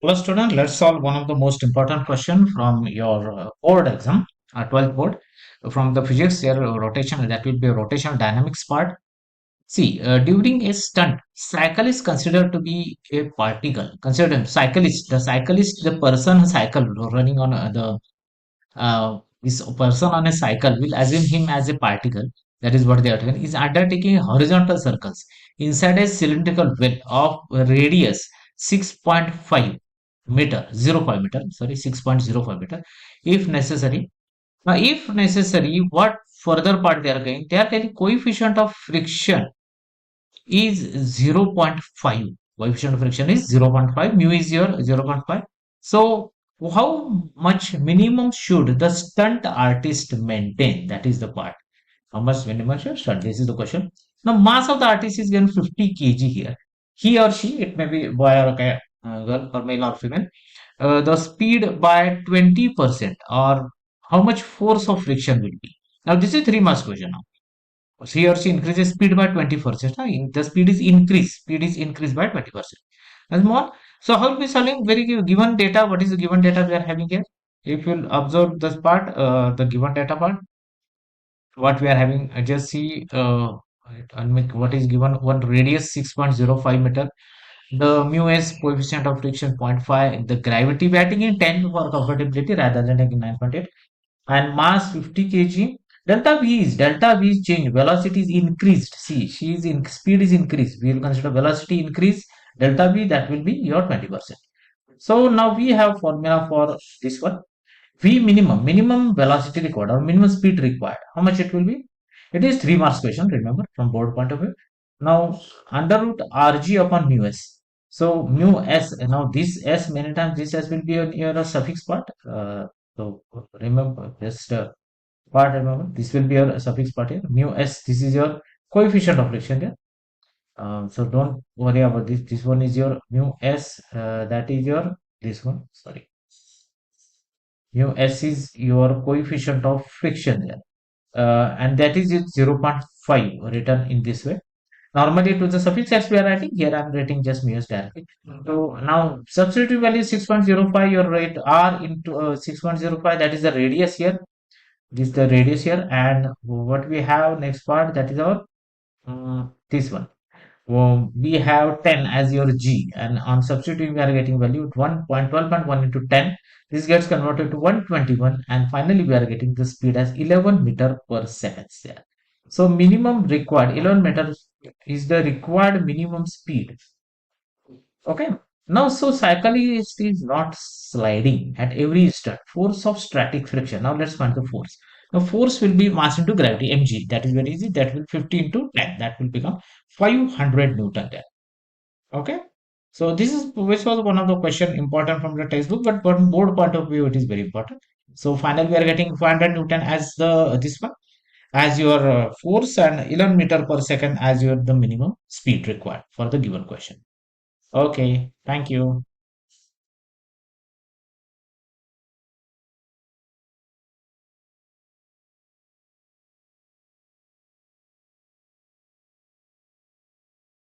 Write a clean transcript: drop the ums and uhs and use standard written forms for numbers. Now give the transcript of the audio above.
Hello, student. Let's solve one of the most important question from your board exam, 12th board, from the physics here, rotation. That will be a rotational dynamics part. See, during a stunt, cycle is considered to be a particle. Consider cyclist. The cyclist, the person cycle running on this person on a cycle will assume him as a particle. That is what they are doing. Is undertaking horizontal circles inside a cylindrical well of radius 6.5 meter, 0.5 meter, sorry, 6.05 meter, if necessary. Now, if necessary, what further part they are going? They are getting coefficient of friction is 0.5. Coefficient of friction is 0.5. Mu is your 0.5. So, how much minimum should the stunt artist maintain? That is the part. How much minimum should stunt? This is the question. Now, mass of the artist is given 50 kg here. He or she, it may be boy or girl or male or female. The speed by 20% or how much force of friction will be. Now, this is 3 marks question now. He or she increases speed by 20%. The speed is increased by 20%. That's more. So how will be solving very given data? What is the given data we are having here? If you'll observe this part, the given data part, what we are having, just see what is given. One radius 6.05 meter. The mu s coefficient of friction zero point 0.5. The gravity batting in 10 for comfortability rather than taking 9.8, and mass 50 kg. Delta v is change. Velocity is increased. See, she is in speed is increased. We will consider velocity increase. Delta v, that will be your 20%. So now we have formula for this one. V minimum velocity required or minimum speed required. How much it will be? It is 3 marks question. Remember, from board point of view. Now under root rg upon mu s. So mu s. Now this s, many times this s will be your suffix part. So remember, just part, remember this will be your suffix part here. Mu s, this is your coefficient of friction here. So don't worry about this one is your mu s, that is your this one, sorry, mu s is your coefficient of friction here, and that is it 0.5 written in this way. Normally to the suffix s we are writing, here I am writing just mu s directly. So now substitute value 6.05, your rate r into 6.05, that is the radius here. This is the radius here, and what we have next part, that is our this one. We have 10 as your g, and on substituting we are getting value 1.12.1 into 10. This gets converted to 121, and finally we are getting the speed as 11 meter per second there. So minimum required 11 meters is the required minimum speed. Okay. Now, so cyclist is not sliding at every instant. Force of static friction. Now let's find the force. The force will be mass into gravity, mg. That is very easy. That will 50 into 10. That will become 500 Newton there. Okay. So this was one of the question important from the textbook, but from board point of view, it is very important. So finally, we are getting 500 Newton as the this one as your force, and 11 meter per second as your the minimum speed required for the given question. Okay, thank you.